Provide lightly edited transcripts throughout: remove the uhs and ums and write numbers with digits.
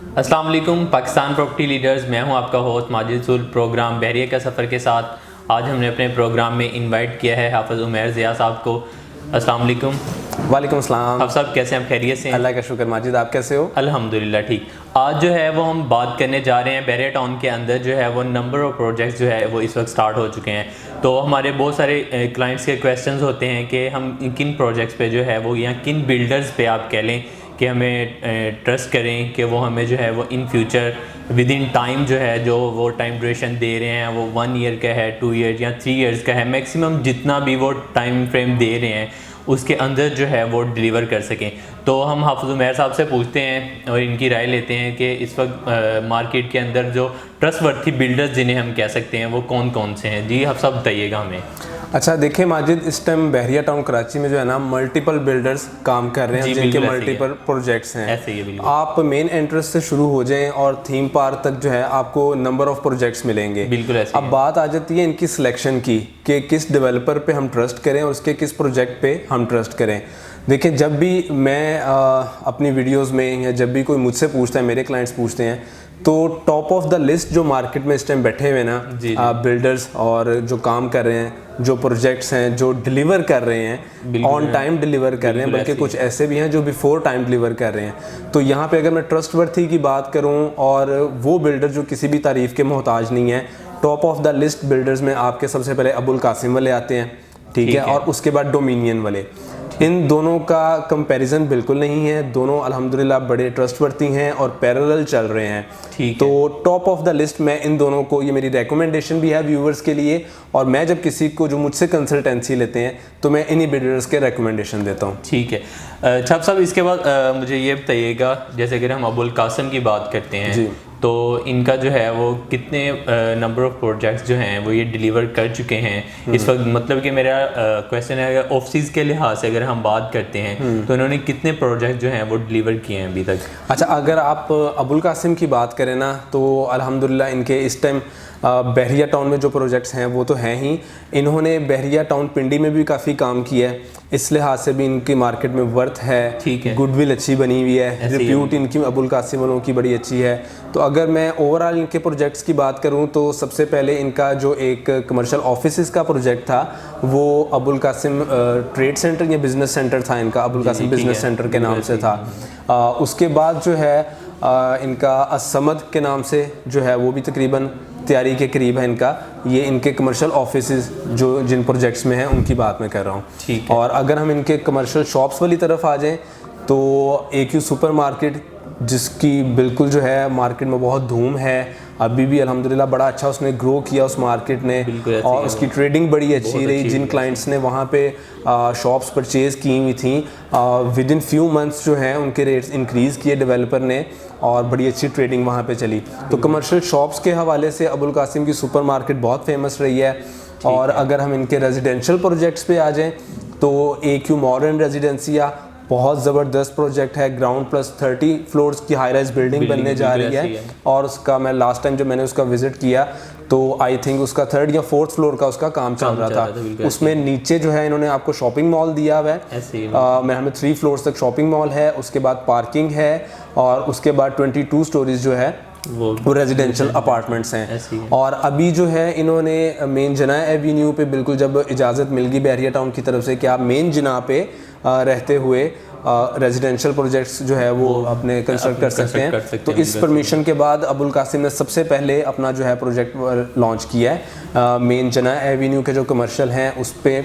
अस्सलाम वालेकुम Pakistan property leaders, मैं हूं आपका होस्ट माजिद सुल। प्रोग्राम बहरिया का सफ़र के साथ आज हमने अपने प्रोग्राम में इनवाइट किया है हाफ़िज़ उमैर ज़िया साहब को। अस्सलाम वालेकुम। वालेकुम अस्सलाम। आप साहब कैसे हैं? आप खैरियत से हैं? अल्लाह का शुक्र माजिद, आप कैसे हो? अल्हम्दुलिल्लाह ठीक। आज जो है वो हम बात करने जा रहे हैं बहरिया टाउन के अंदर जो है वो नंबर ऑफ़ प्रोजेक्ट्स जो है वो इस वक्त स्टार्ट हो चुके हैं। तो हमारे बहुत सारे क्लाइंट्स के क्वेश्चंस होते हैं कि हम किन प्रोजेक्ट्स पे जो है वो या किन बिल्डर्स पे आप कह लें कि हमें ट्रस्ट करें कि वो हमें जो है वो in future with in time जो है जो वो टाइम ड्यूरेशन दे रहे हैं वो 1 ईयर का है, 2 ईयर या 3 ईयर्स का है, मैक्सिमम जितना भी वो टाइम फ्रेम दे रहे हैं उसके अंदर जो है वो डिलीवर कर सकें। तो हम हाफ़िज़ उमैर साहब से पूछते हैं और इनकी राय लेते हैं कि इस वक्त मार्केट के अंदर जो ट्रस्टवर्थी बिल्डर्स जिन्हें हम कह सकते हैं वो कौन कौन से हैं। जी आप सब बताइएगा हमें। अच्छा देखिए माजिद, इस टाइम बहरिया टाउन कराची में जो है ना मल्टीपल बिल्डर्स काम कर रहे हैं जिनके मल्टीपल प्रोजेक्ट्स हैं। ऐसे ही है। आप मेन एंट्रेंस से शुरू हो जाएं और थीम पार्क तक जो है आपको नंबर ऑफ प्रोजेक्ट्स मिलेंगे। बिल्कुल ऐसे। अब बात आ जाती है इनकी सिलेक्शन की कि किस डेवलपर पे हम ट्रस्ट करें और उसके किस प्रोजेक्ट पे हम ट्रस्ट करें। देखिए जब भी मैं अपनी वीडियोस में या जब भी कोई मुझसे पूछता है, मेरे क्लाइंट्स पूछते हैं, तो टॉप ऑफ द लिस्ट जो मार्केट में इस टाइम बैठे हुए ना बिल्डर्स और जो काम कर रहे हैं, जो प्रोजेक्ट्स हैं, जो डिलीवर कर रहे हैं, ऑन टाइम डिलीवर कर रहे हैं, बल्कि कुछ ऐसे भी हैं जो बिफोर टाइम डिलीवर कर रहे हैं। तो यहाँ पे अगर मैं ट्रस्टवर्थी की बात करूँ और वो बिल्डर जो किसी भी तारीफ़ के मोहताज नहीं है, top of the list builders में आपके सबसे पहले अबुल कासिम वाले आते हैं, ठीक है, और उसके बाद डोमिनियन वाले। इन दोनों का कंपैरिजन बिल्कुल नहीं है, दोनों अल्हम्दुलिल्लाह बड़े ट्रस्टवर्थी हैं और पैरेलल चल रहे हैं। तो टॉप ऑफ द लिस्ट मैं इन दोनों को, ये मेरी रेकमेंडेशन भी है व्यूवर्स के लिए, और मैं जब किसी को जो मुझसे कंसल्टेंसी लेते हैं तो मैं इन्हीं बिल्डर्स के रेकमेंडेशन देता हूँ। ठीक है छाप साहब, इसके बाद मुझे ये बताइएगा, जैसे कि हम अबुल कासिम की बात करते हैं जी, तो इनका जो है वो कितने नंबर ऑफ प्रोजेक्ट्स जो हैं वो ये डिलीवर कर चुके हैं इस वक्त। मतलब कि मेरा क्वेश्चन है, अगर ऑफिस के लिहाज से अगर हम बात करते हैं तो इन्होंने कितने प्रोजेक्ट जो हैं वो डिलीवर किए हैं अभी तक? अच्छा, अगर आप अबुल कासिम की बात करें ना तो अल्हम्दुलिल्लाह इनके इस टाइम बहरिया टाउन में जो प्रोजेक्ट्स हैं वो तो हैं ही। इन्होंने बहरिया टाउन पिंडी में भी काफ़ी काम किया है, इस लिहाज से भी इनकी मार्केट में वर्थ है, ठीक है, गुडविल अच्छी बनी हुई है, रिप्यूट इनकी अबुल कासिम वालों की बड़ी अच्छी है। तो अगर मैं ओवरऑल इनके प्रोजेक्ट्स की बात करूं तो सबसे पहले इनका जो एक कमर्शियल ऑफिस का प्रोजेक्ट था वो अबुल कासिम ट्रेड सेंटर या बिज़नेस सेंटर था इनका, अबुल कासिम बिज़नेस सेंटर के नाम से था। उसके बाद जो है इनका असमद के नाम से जो है वो भी तकरीबन तैयारी के करीब है इनका। ये इनके कमर्शियल ऑफिसेज जो जिन प्रोजेक्ट्स में हैं उनकी बात मैं कर रहा हूँ, ठीक है। और अगर हम इनके कमर्शियल शॉप्स वाली तरफ आ जाएं तो AQ सुपर मार्केट, जिसकी बिल्कुल जो है मार्केट में बहुत धूम है, अभी भी अल्हम्दुलिल्लाह बड़ा अच्छा उसने ग्रो किया उस मार्केट ने, और उसकी ट्रेडिंग बड़ी अच्छी रही। जिन क्लाइंट्स ने वहाँ पे शॉप्स परचेज़ की हुई थी, विद इन फ्यू मंथ्स जो हैं उनके रेट्स इंक्रीज़ किए डेवलपर ने, और बड़ी अच्छी ट्रेडिंग वहाँ पे चली। तो कमर्शियल शॉप्स के हवाले से अबुल कासिम की सुपर मार्केट बहुत फेमस रही है। और अगर हम इनके रेजिडेंशियल प्रोजेक्ट्स पे आ जाएँ तो AQ मॉडर्न रेजिडेंसिया बहुत ज़बरदस्त प्रोजेक्ट है, ग्राउंड प्लस 30 फ्लोर्स की हाई राइज बिल्डिंग बनने जा रही है। और उसका मैं लास्ट टाइम जब मैंने उसका विज़िट किया तो आई थिंक उसका 3rd या 4th फ्लोर का उसका काम चल रहा था। उसमें नीचे जो है इन्होंने आपको शॉपिंग मॉल दिया हुआ है, मैं हमें 3 फ्लोर्स तक शॉपिंग मॉल है, उसके बाद पार्किंग है, और उसके बाद 22 स्टोरीज जो है वो रेजिडेंशियल अपार्टमेंट्स हैं। और अभी जो है इन्होंने मेन जना एवेन्यू पे, बिल्कुल जब इजाज़त मिल गई बहरिया टाउन की तरफ से कि आप मेन जना पे रहते हुए रेजिडेंशियल प्रोजेक्ट्स जो है वो अपने कंस्ट्रक्ट कर सकते हैं। तो इस परमिशन के बाद अबुल कासिम ने सबसे पहले अपना जो है प्रोजेक्ट लॉन्च किया है मेन जना एवेन्यू के जो कमर्शियल हैं उस पर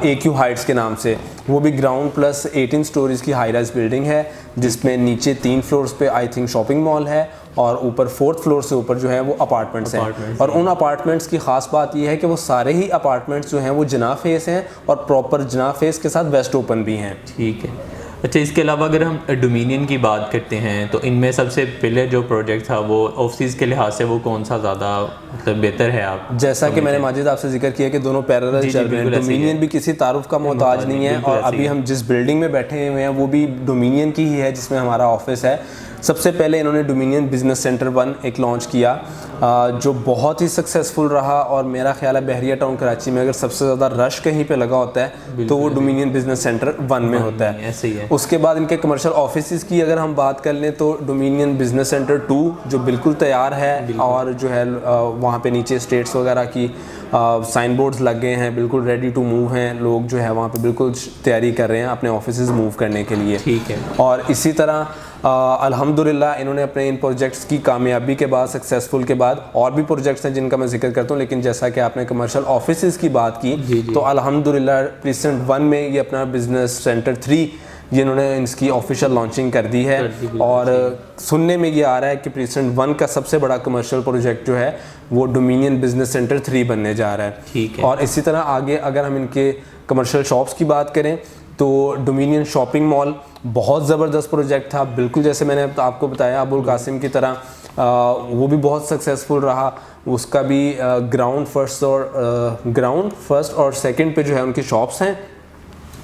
AQ हाइट्स के नाम से। वो भी ग्राउंड प्लस 18 स्टोरीज की हाई राइज बिल्डिंग है, जिसमें नीचे 3 फ्लोर्स पे आई थिंक शॉपिंग मॉल है, और ऊपर 4th फ्लोर से ऊपर जो है वो अपार्टमेंट्स हैं। और उन अपार्टमेंट्स की ख़ास बात यह है कि वो सारे ही अपार्टमेंट्स जो हैं वो जना फेस हैं, और प्रॉपर जना फेस के साथ वेस्ट ओपन भी हैं। ठीक है। अच्छा, इसके अलावा अगर हम डोमिनियन की बात करते हैं तो इनमें सबसे पहले जो प्रोजेक्ट था वो ऑफिस के लिहाज से वो कौन सा ज़्यादा मतलब बेहतर है? आप जैसा कि मैंने माजिद आपसे जिक्र किया कि दोनों पैरेलल चल रहे हैं, डोमिनियन भी किसी तारुफ का मोहताज नहीं है, और अभी हम जिस बिल्डिंग में बैठे हुए हैं वो भी डोमिनियन की ही है जिसमें हमारा ऑफिस है। सबसे पहले इन्होंने डोमिनियन बिजनेस सेंटर 1 एक लॉन्च किया, जो बहुत ही सक्सेसफुल रहा। और मेरा ख्याल है बहरिया टाउन कराची में अगर सबसे ज़्यादा रश कहीं पे लगा होता है तो वो डोमिनियन बिजनेस सेंटर 1 में होता है। ऐसे ही है। उसके बाद इनके कमर्शियल ऑफिसेज की अगर हम बात कर लें तो डोमिनियन बिजनेस सेंटर 2 जो बिल्कुल तैयार है और जो है वहाँ पे नीचे स्टेट्स वगैरह की साइन बोर्ड्स लग गए हैं, बिल्कुल रेडी टू मूव हैं। लोग जो है वहाँ पे बिल्कुल तैयारी कर रहे हैं अपने ऑफिसेज मूव करने के लिए। ठीक है। और इसी तरह अल्हम्दुलिल्लाह इन्होंने अपने इन प्रोजेक्ट्स की कामयाबी के बाद, सक्सेसफुल के बाद, और भी प्रोजेक्ट्स हैं जिनका मैं जिक्र करता हूँ, लेकिन जैसा कि आपने कमर्शियल ऑफिसेज की बात की तो अल्हम्दुलिल्लाह प्रीसेंट 1 में ये अपना बिजनेस सेंटर 3 ये इन्होंने इसकी ऑफिशियल लॉन्चिंग कर दी है। और सुनने में ये आ रहा है कि प्रीसेंट 1 का सबसे बड़ा कमर्शियल प्रोजेक्ट जो है वो डोमिनियन बिजनेस सेंटर 3 बनने जा रहा है। ठीक है। और इसी तरह आगे अगर हम इनके कमर्शियल शॉप्स की बात करें तो डोमिनियन शॉपिंग मॉल बहुत ज़बरदस्त प्रोजेक्ट था, बिल्कुल जैसे मैंने आपको बताया अबुल कासिम की तरह वो भी बहुत सक्सेसफुल रहा। उसका भी ग्राउंड फर्स्ट और सेकंड पे जो है उनकी शॉप्स हैं।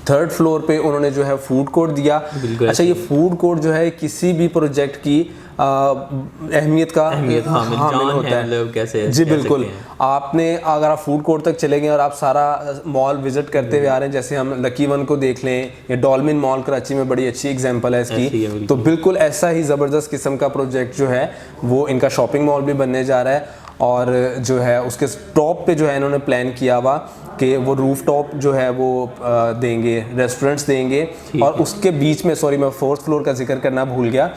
3rd फ्लोर पे उन्होंने जो है फूड कोर्ट दिया। अच्छा, ये फूड कोर्ट जो है किसी भी प्रोजेक्ट की अहमियत का हामिल होता है। मतलब कैसे जी बिल्कुल। आपने अगर आप फूड कोर्ट तक चले गए और आप सारा मॉल विजिट करते हुए आ रहे हैं, जैसे हम लकी वन को देख लें या डॉल्मिन मॉल कराची में बड़ी अच्छी एग्जांपल है इसकी, तो बिल्कुल ऐसा ही ज़बरदस्त किस्म का प्रोजेक्ट जो है वो इनका शॉपिंग मॉल भी बनने जा रहा है। और जो है उसके टॉप पे जो है इन्होंने प्लान किया हुआ कि वो रूफ टॉप जो है वो देंगे, रेस्टोरेंट्स देंगे। और उसके बीच में, सॉरी मैं 4th फ्लोर का जिक्र करना भूल गया,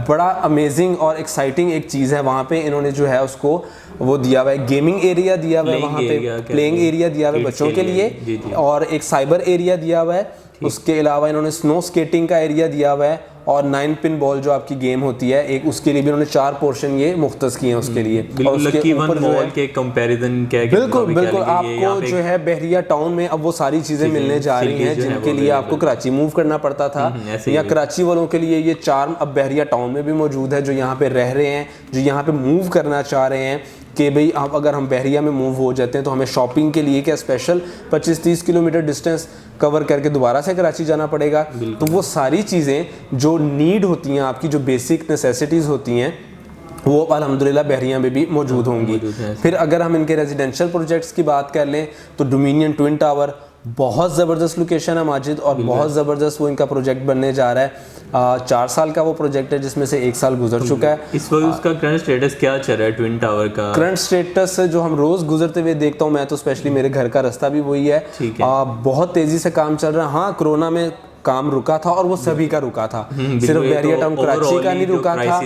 बड़ा अमेजिंग और एक्साइटिंग एक चीज़ है वहाँ पे इन्होंने जो है उसको वो दिया हुआ है, गेमिंग एरिया दिया हुआ है वहाँ पे, प्लेइंग एरिया दिया हुआ है बच्चों के लिए, और एक साइबर एरिया दिया हुआ है। उसके अलावा इन्होंने स्नो स्केटिंग का एरिया दिया हुआ है और 9 पिन बॉल जो आपकी गेम होती है एक, उसके लिए भी उन्होंने 4 पोर्शन ये मुख्तस किए हैं उसके लिए। और उसके ऊपर मॉल के कंपैरिजन क्या है, बिल्कुल आपको जो है बहरिया टाउन में अब वो सारी चीज़ें मिलने जा रही हैं जिनके लिए आपको कराची मूव करना पड़ता था, या कराची वालों के लिए ये चार्म अब बहरिया टाउन में भी मौजूद है। जो यहाँ पे रह रहे हैं, जो यहाँ पे मूव करना चाह रहे हैं कि भाई अब अगर हम बहरिया में मूव हो जाते हैं तो हमें शॉपिंग के लिए क्या स्पेशल 25-30 किलोमीटर डिस्टेंस कवर करके दोबारा से कराची जाना पड़ेगा। तो वो सारी चीज़ें जो नीड होती हैं आपकी, जो बेसिक नेसेसिटीज़ होती हैं, वो अल्हम्दुलिल्लाह बहरिया में भी मौजूद होंगी। फिर अगर हम इनके रेजिडेंशियल प्रोजेक्ट्स की बात कर लें तो डोमिनियन ट्विन टावर बहुत ज़बरदस्त लोकेशन है माजिद, और बहुत ज़बरदस्त वो इनका प्रोजेक्ट बनने जा रहा है। 4 साल का वो प्रोजेक्ट है जिसमें से 1 साल गुजर चुका है। इस वक्त उसका करंट स्टेटस क्या चल रहा है ट्विन टावर का? करंट स्टेटस जो हम रोज़ गुजरते हुए देखता हूँ मैं, तो स्पेशली मेरे घर का रास्ता भी वही है। बहुत तेज़ी से काम चल रहा है। हाँ, कोरोना में काम रुका था और वो सभी का रुका था, सिर्फ बहरिया टाउन कराची का नहीं रुका था,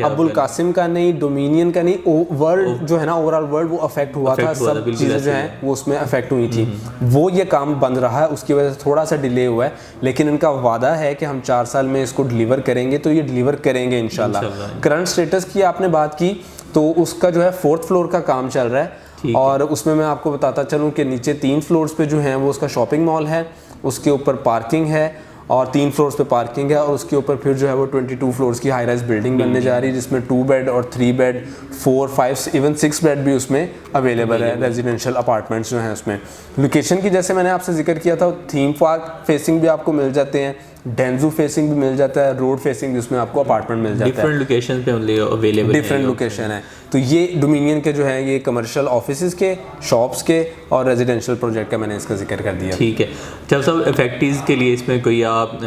अबुल कासिम का नहीं, डोमिनियन का नहीं, वर्ल्ड जो है ना, ओवरऑल वर्ल्ड वो अफेक्ट हुआ था। सब चीज़ें जो हैं वो उसमें अफेक्ट हुई थी। वो ये काम बंद रहा है, उसकी वजह से थोड़ा सा डिले हुआ है, लेकिन इनका वादा है कि हम 4 साल में इसको डिलीवर करेंगे, तो ये डिलीवर करेंगे इंशाल्लाह। करंट स्टेटस की आपने बात की तो उसका जो है 4th फ्लोर का काम चल रहा है, और उसमें मैं आपको बताता चलूँ कि नीचे 3 फ्लोर्स पे जो है वो उसका शॉपिंग मॉल है, उसके ऊपर पार्किंग है, और 3 फ्लोर्स पे पार्किंग है, और उसके ऊपर फिर जो है वो 22 फ्लोर्स की हाई राइज बिल्डिंग बनने जा रही है जिसमें 2 बेड और 3 बेड 4, 5 इवन 6 बेड भी उसमें अवेलेबल है। रेजिडेंशियल अपार्टमेंट्स जो हैं उसमें, लोकेशन की जैसे मैंने आपसे जिक्र किया था, थीम पार्क फेसिंग भी आपको मिल जाते हैं, डेंजू फेसिंग भी मिल जाता है, रोड फेसिंग भी उसमें आपको अपार्टमेंट मिल जाता है। डिफरेंट लोकेशन पे अवेलेबल, डिफरेंट लोकेशन है। तो ये डोमिनियन के जो है ये कमर्शियल ऑफिसेज के, शॉप्स के और रेजिडेंशियल प्रोजेक्ट का मैंने इसका जिक्र कर दिया। ठीक है। जब सब इफेक्टिव्स के लिए इसमें कोई आप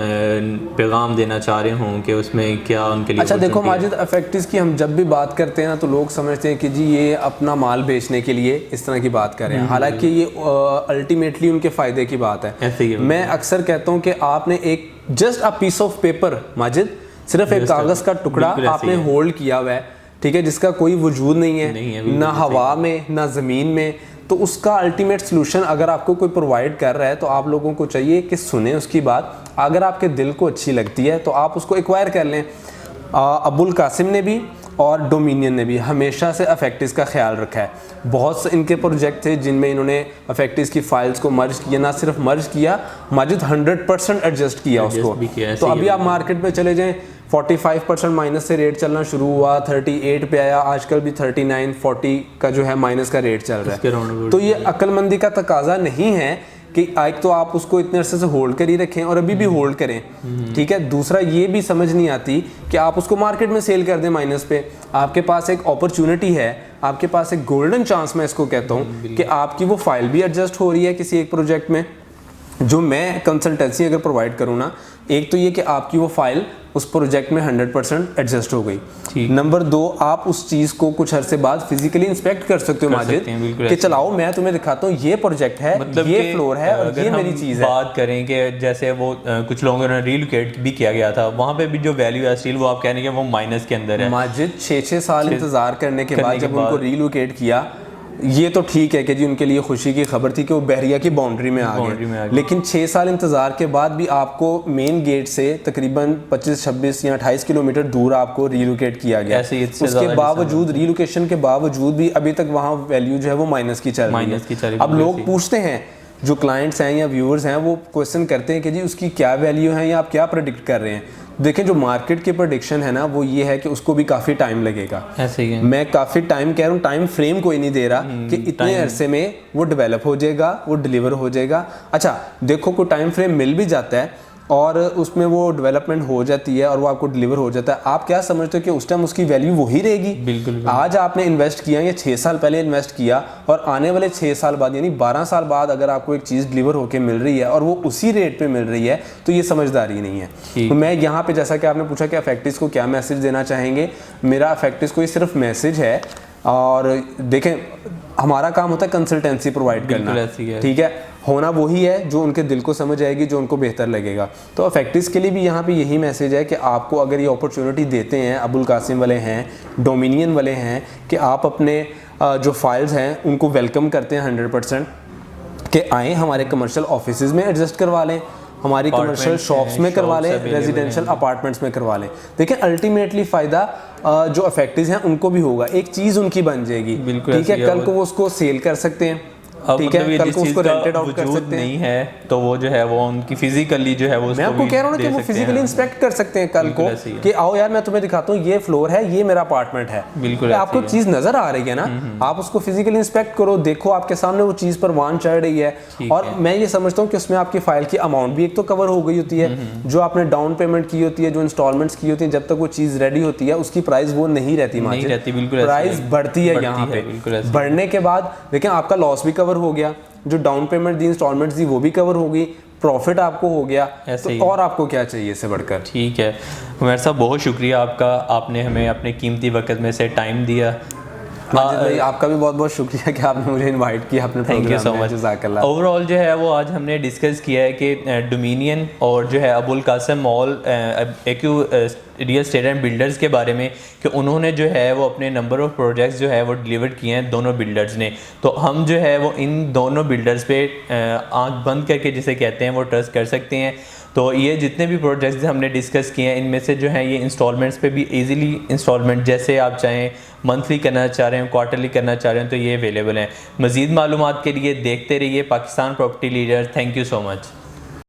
पैगाम देना चाह रहे हों कि उसमें क्या उनके लिए? अच्छा देखो माजिद, इफेक्टिव्स की हम जब भी बात करते हैं ना तो लोग समझते हैं कि जी ये अपना माल बेचने के लिए इस तरह की बात कर रहे हैं, हालांकि ये अल्टीमेटली उनके फ़ायदे की बात है। ऐसे ही मैं अक्सर कहता हूँ कि आपने एक just a piece of paper Majid, सिर्फ एक कागज़ का टुकड़ा आपने होल्ड किया हुआ है, ठीक है, जिसका कोई वजूद नहीं है, ना हवा में ना ज़मीन में, तो उसका अल्टीमेट सोल्यूशन अगर आपको कोई प्रोवाइड कर रहा है तो आप लोगों को चाहिए कि सुने उसकी बात। अगर आपके दिल को अच्छी लगती है तो आप उसको एक्वायर कर लें। अबुल कासिम ने भी और डोमिनियन ने भी हमेशा से अफेक्टिव्स का ख्याल रखा है। बहुत से इनके प्रोजेक्ट थे जिनमें इन्होंने अफेक्टिव्स की फाइल्स को मर्ज किया, ना सिर्फ मर्ज किया, माजिद 100% एडजस्ट किया उसको। तो अभी आप मार्केट में चले जाएं, 45% माइनस से रेट चलना शुरू हुआ, 38 पे आया, आजकल भी 39-40 का जो है माइनस का रेट चल रहा है। तो ये अक्लमंदी का तकाजा नहीं है कि एक तो आप उसको इतने अरसे से होल्ड कर ही रखें और अभी भी होल्ड करें, ठीक है। दूसरा ये भी समझ नहीं आती कि आप उसको मार्केट में सेल कर दें माइनस पे। आपके पास एक अपॉर्चुनिटी है, आपके पास एक गोल्डन चांस, मैं इसको कहता हूँ, कि आपकी वो फाइल भी एडजस्ट हो रही है किसी एक प्रोजेक्ट में। जो मैं कंसल्टेंसी अगर प्रोवाइड करूँ ना, एक तो ये कि आपकी वो फाइल उस प्रोजेक्ट में 100% एडजस्ट हो गई। नंबर 2, आप उस चीज़ को कुछ अरसे बाद फिजिकली इंस्पेक्ट कर सकते हो माजिद, कि चलाओ मैं तुम्हें दिखाता हूँ ये प्रोजेक्ट है, मतलब ये फ्लोर है और ये मेरी चीज़ है। बात करें कि जैसे वो कुछ लोगों ने रीलोकेट भी किया गया था, वहाँ पे भी जो वैल्यू है स्टिल वो आप कहने के वो माइनस के अंदर है। माजिद 6 साल इंतजार करने के बाद जब उनको रीलोकेट किया, ये तो ठीक है कि जी उनके लिए खुशी की खबर थी कि वो बहरिया की बाउंड्री में आ गए, लेकिन 6 साल इंतज़ार के बाद भी आपको मेन गेट से तकरीबन 25, 26 या 28 किलोमीटर दूर आपको रीलोकेट किया गया। उसके बावजूद, रीलोकेशन के बावजूद भी अभी तक वहाँ वैल्यू जो है वो माइनस की चल रही है। अब लोग पूछते हैं, जो क्लाइंट्स हैं या व्यूअर्स हैं, वो क्वेश्चन करते हैं कि जी उसकी क्या वैल्यू है या आप क्या प्रेडिक्ट कर रहे हैं। देखें, जो मार्केट की प्रेडिक्शन है ना, वो ये है कि उसको भी काफ़ी टाइम लगेगा। ऐसे ही है। मैं काफ़ी टाइम कह रहा हूँ, टाइम फ्रेम कोई नहीं दे रहा कि इतने अरसे में वो डेवलप हो जाएगा, वो डिलीवर हो जाएगा। अच्छा देखो, कोई टाइम फ्रेम मिल भी जाता है और उसमें वो डेवलपमेंट हो जाती है और वो आपको डिलीवर हो जाता है, आप क्या समझते हो कि उस टाइम उसकी वैल्यू वही रहेगी? बिल्कुल। आज आपने इन्वेस्ट किया या 6 साल पहले इन्वेस्ट किया और आने वाले 6 साल बाद यानी 12 साल बाद अगर आपको एक चीज़ डिलीवर होकर मिल रही है और वो उसी रेट पे मिल रही है, तो ये समझदारी नहीं है। तो मैं यहाँ पे, जैसा कि आपने पूछा कि अफेक्टिस को क्या मैसेज देना चाहेंगे, मेरा अफेक्टिस को ये सिर्फ मैसेज है। और देखें, हमारा काम होता है कंसल्टेंसी प्रोवाइड करना, ठीक है, होना वही है जो उनके दिल को समझ आएगी, जो उनको बेहतर लगेगा। तो अफेक्टिस के लिए भी यहाँ पे यही मैसेज है कि आपको अगर ये अपॉर्चुनिटी देते हैं, अबुल कासिम वाले हैं, डोमिनियन वाले हैं, कि आप अपने जो फाइल्स हैं उनको वेलकम करते हैं 100%, कि आएँ हमारे कमर्शियल ऑफिसेज में एडजस्ट करवा लें, हमारी कमर्शियल शॉप्स में करवा लें, रेजिडेंशियल अपार्टमेंट्स में करवा लें। देखिए, अल्टीमेटली फ़ायदा जो अफेक्टिव हैं उनको भी होगा, एक चीज़ उनकी बन जाएगी, ठीक है। कल को वो उसको सेल कर सकते हैं, ठीक है, कल को उसको रेंटेड आउट कर सकते हैं। नहीं है तो वो जो है वो उनकी फिजिकली जो है वो, मैं आपको कह रहा हूँ ना कि वो फिजिकली इंस्पेक्ट कर सकते हैं कल को, कि आओ यार मैं तुम्हें दिखाता हूँ, ये फ्लोर है, ये मेरा अपार्टमेंट है। बिल्कुल, आपको चीज़ नजर आ रही है ना, आप उसको फिजिकली इंस्पेक्ट करो, देखो आपके सामने वो चीज़ पर वान चढ़ रही है। और मैं ये समझता हूँ कि उसमें आपकी फाइल की अमाउंट भी एक तो कवर हो गई होती है, जो आपने डाउन पेमेंट की होती है, जो इंस्टॉलमेंट्स की होती है, जब तक वो चीज़ रेडी होती है उसकी प्राइस वो नहीं रहती, प्राइस बढ़ती है यहाँ पे। बढ़ने के बाद देखिए, आपका लॉस भी कवर हो गया, जो डाउन पेमेंट दी, इंस्टॉलमेंट्स दी, वो भी कवर हो गई, प्रॉफिट आपको हो गया, तो और आपको क्या चाहिए इससे बढ़कर। ठीक है उमर साहब, बहुत शुक्रिया आपका, आपने हमें अपने कीमती वक्त में से टाइम दिया। माजिद भाई, आपका भी बहुत बहुत शुक्रिया कि आपने मुझे इनवाइट किया अपने प्रोग्राम में। Thank you so much. जज़ाकल्लाह। ओवरऑल जो है वो आज हमने डिस्कस किया है कि डोमिनियन और जो है Abul Qasim mall AQ real estate and builders के बारे में, कि उन्होंने जो है वो अपने नंबर ऑफ़ प्रोजेक्ट्स जो है वो डिलीवर किए हैं दोनों बिल्डर्स ने। तो हम जो है वो इन दोनों बिल्डर्स पे आंख बंद करके जिसे कहते हैं वो ट्रस्ट कर सकते हैं। तो ये जितने भी प्रोजेक्ट्स हमने डिस्कस किए हैं, इनमें से जो है ये इंस्टॉलमेंट्स पे भी इजीली इंस्टॉलमेंट जैसे आप चाहें मंथली करना चाह रहे हैं, क्वार्टरली करना चाह रहे हैं, तो ये अवेलेबल हैं। मज़ीद मालूमात के लिए देखते रहिए Pakistan property leader. Thank you so much.